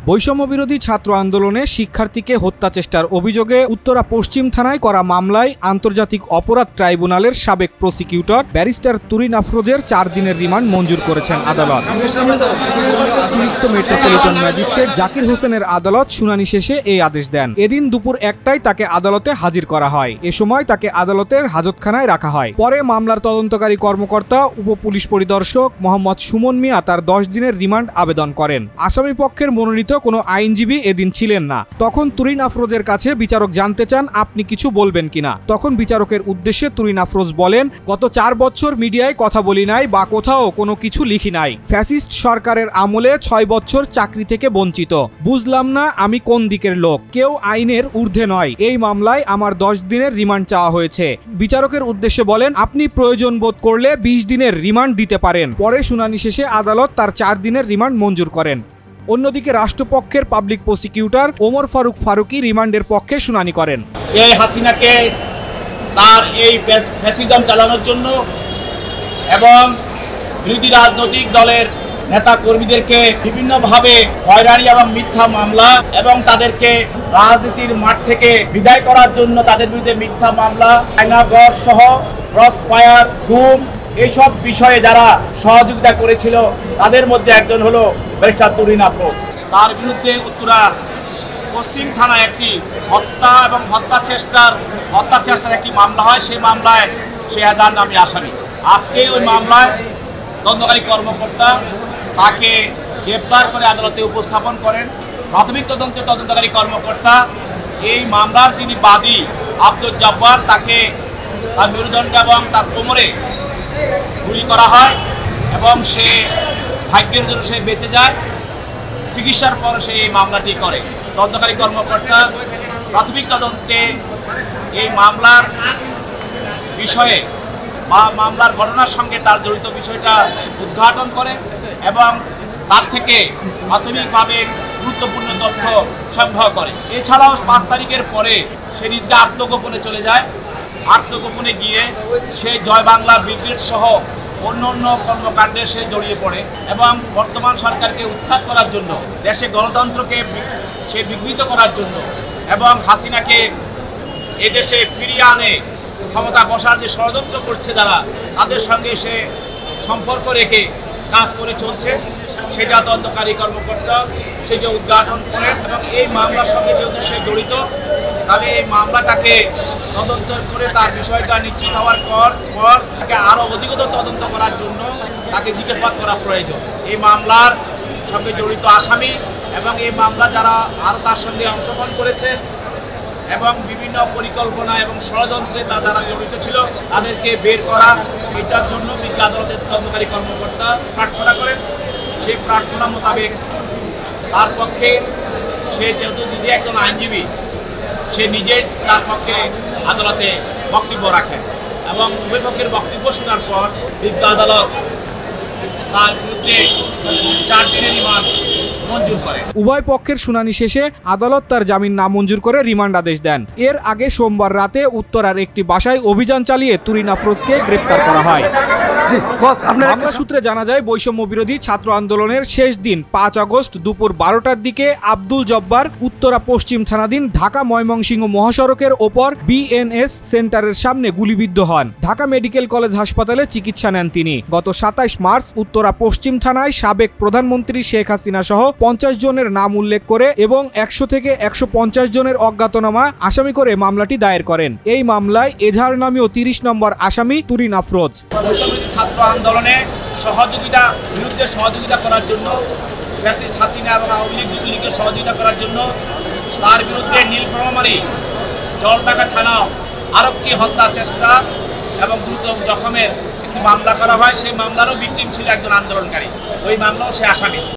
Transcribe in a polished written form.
বৈষম্য বিরোধী ছাত্র আন্দোলনে শিক্ষার্থীকে হত্যা চেষ্টার অভিযোগে উত্তরা পশ্চিম থানায় করা মামলায় আন্তর্জাতিক অপরাধ ট্রাইব্যুনালের সাবেক প্রসিকিউটর ব্যারিস্টার তুরিন আফরোজের 4 দিনের রিমান্ড মঞ্জুর করেছেন আদালত। অতিরিক্ত মেট্রোপলিটন ম্যাজিস্ট্রেট জাকির হোসেনের আদালত শুনানি শেষে এই আদেশ দেন। এদিন দুপুর 1টায় তাকে আদালতে হাজির করা হয়। এ সময় তাকে আদালতের হাজতখানায় রাখা হয়। পরে মামলার তদন্তকারী কর্মকর্তা উপপুলিশ পরিদর্শক মোহাম্মদ সুমন মিয়া তার 10 দিনের রিমান্ড আবেদন করেন। আসামি পক্ষের মনোনীত কোনো আইনজীবী এদিন ছিলেন না। তখন তুরিন আফরোজের কাছে বিচারক জানতে চান আপনি কিছু বলবেন কিনা। তখন বিচারকের উদ্দেশ্যে তুরিন আফরোজ বলেন, গত 4 বছর মিডিয়ায় কথা বলি নাই বা কোথাও কোনো কিছু লিখি নাই। ফ্যাসিস্ট সরকারের আমলে 6 বছর চাকরি থেকে বঞ্চিত। বুঝলাম না আমি কোন দিকের লোক। কেউ আইনের ঊর্ধ্বে নয়। এই মামলায় আমার 10 দিনের রিমান্ড চাওয়া হয়েছে। বিচারকের উদ্দেশ্যে বলেন, আপনি প্রয়োজন বোধ করলে 20 দিনের রিমান্ড দিতে পারেন। পরে শুনানি শেষে আদালত তার 4 দিনের রিমান্ড মঞ্জুর করেন। অন্যদিকে রাষ্ট্রপক্ষের পাবলিক প্রসিকিউটর ওমর ফারুক ফারুকি রিমান্ডের পক্ষে শুনানি করেন। শেখ হাসিনাকে তার এই ফ্যাসিজম চালানোর জন্য এবং বিরোধী রাজনৈতিক দলের নেতা কর্মীদেরকে বিভিন্নভাবে হয়রানি এবং মিথ্যা মামলা এবং তাদেরকে রাজনীতির মাঠ থেকে বিদায় করার জন্য তাদের বিরুদ্ধে মিথ্যা মামলা, আয়নাগর সহ ক্রস ফায়ার, গুম এইসব বিষয়ে যারা সহযোগিতা করেছিল তাদের মধ্যে একজন হলো ব্যারিস্টার তুরিন আফরোজ। তার বিরুদ্ধে উত্তরা পশ্চিম থানায় একটি হত্যা এবং হত্যা চেষ্টার একটি মামলা হয়। সেই মামলায় শেহাজান নামী আসামি। আজকে ওই মামলায় তদন্তকারী কর্মকর্তা তাকে গ্রেপ্তার করে আদালতে উপস্থাপন করেন। প্রাথমিক তদন্তকারী কর্মকর্তা এই মামলার যিনি বাদী আব্দুল জব্বার, তাকে তার মেরুদণ্ড এবং তার কোমরে গুলি করা হয় এবং সে ভাগ্যের জন্য সে বেঁচে যায়। চিকিৎসার পর সে এই মামলাটি করে। তদন্তকারী কর্মকর্তা প্রাথমিক তদন্তে এই মামলার বিষয়ে বা মামলার ঘটনার সঙ্গে তার জড়িত বিষয়টা উদ্ঘাটন করে এবং তার থেকে প্রাথমিকভাবে গুরুত্বপূর্ণ তথ্য সংগ্রহ করে। এছাড়াও 5 তারিখের পরে সে নিজকে আত্মগোপনে চলে যায়। আত্মগোপনে গিয়ে সে জয় বাংলা ব্রিগেড সহ অন্য কর্মকাণ্ডে সে জড়িয়ে পড়ে এবং বর্তমান সরকারকে উৎখাত করার জন্য, দেশে গণতন্ত্রকে সে বিঘ্নিত করার জন্য এবং হাসিনাকে এদেশে ফিরিয়ে আনে ক্ষমতা বসার যে ষড়যন্ত্র করছে যারা, তাদের সঙ্গে সে সম্পর্ক রেখে কাজ করে চলছে। সেটা তদন্তকারী কর্মকর্তা সেটা উদ্ঘাটন করেন এবং এই মামলার সঙ্গে যেহেতু সে জড়িত, তাহলে এই মামলা তাকে তদন্ত করে তার বিষয়টা নিশ্চিত হওয়ার পর তাকে আরও অধিকতর তদন্ত করার জন্য তাকে জিজ্ঞাসাবাদ করা প্রয়োজন। এই মামলার সঙ্গে জড়িত আসামি এবং এই মামলা যারা আরও তার সঙ্গে অংশগ্রহণ করেছে এবং বিভিন্ন পরিকল্পনা এবং ষড়যন্ত্রে যারা জড়িত ছিল তাদেরকে বের করা, এটার জন্য বিজ্ঞ আদালতের তদন্তকারী কর্মকর্তা প্রার্থনা করেন। সেই প্রার্থনা মোতাবেক তার পক্ষে সে যেহেতু নিজে একজন আইনজীবী, সে নিজেই তার পক্ষে আদালতে বক্তব্য রাখেন এবং উভয় পক্ষের বক্তব্য শোনার পর বিজ্ঞ আদালত তার বিরুদ্ধে 4 দিনের রিমান্ড মঞ্জুর করে। উভয় পক্ষের শুনানি শেষে আদালত তার জামিন নামঞ্জুর করে রিমান্ড আদেশ দেন। এর আগে সোমবার রাতে উত্তরার একটি বাসায় অভিযান চালিয়ে তুরিন আফরোজকে গ্রেপ্তার করা হয়। মামলা সূত্রে জানা যায়, বৈষম্য বিরোধী ছাত্র আন্দোলনের শেষ দিন 5 আগস্ট দুপুর 12টার দিকে আব্দুল জব্বার উত্তরা পশ্চিম থানাধীন ঢাকা ময়মনসিংহ মহাসড়কের ওপর বিএনএস সেন্টারের সামনে গুলিবিদ্ধ হন। ঢাকা মেডিকেল কলেজ হাসপাতালে চিকিৎসা নেন তিনি। গত 27 মার্চ উত্তরা পশ্চিম থানায় সাবেক প্রধানমন্ত্রী শেখ হাসিনা সহ 50 জনের নাম উল্লেখ করে এবং 100 থেকে 150 জনের অজ্ঞাতনামা আসামি করে মামলাটি দায়ের করেন। এই মামলায় এজাহার নামীয় 30 নম্বর আসামি তুরিন আফরোজ। ছাত্র আন্দোলনে বিরুদ্ধে সহযোগিতা করার জন্য, ফ্যাসিস্ট হাসিনা এবং আওয়ামী লীগকে সহযোগিতা করার জন্য তার বিরুদ্ধে নীলফামারী জলঢাকা থানা আরক্ষী হত্যা চেষ্টা এবং গুরুতর জখমের একটি মামলা করা হয়। সেই মামলারও ভিকটিম ছিল একজন আন্দোলনকারী। ওই মামলাও সে আসামি।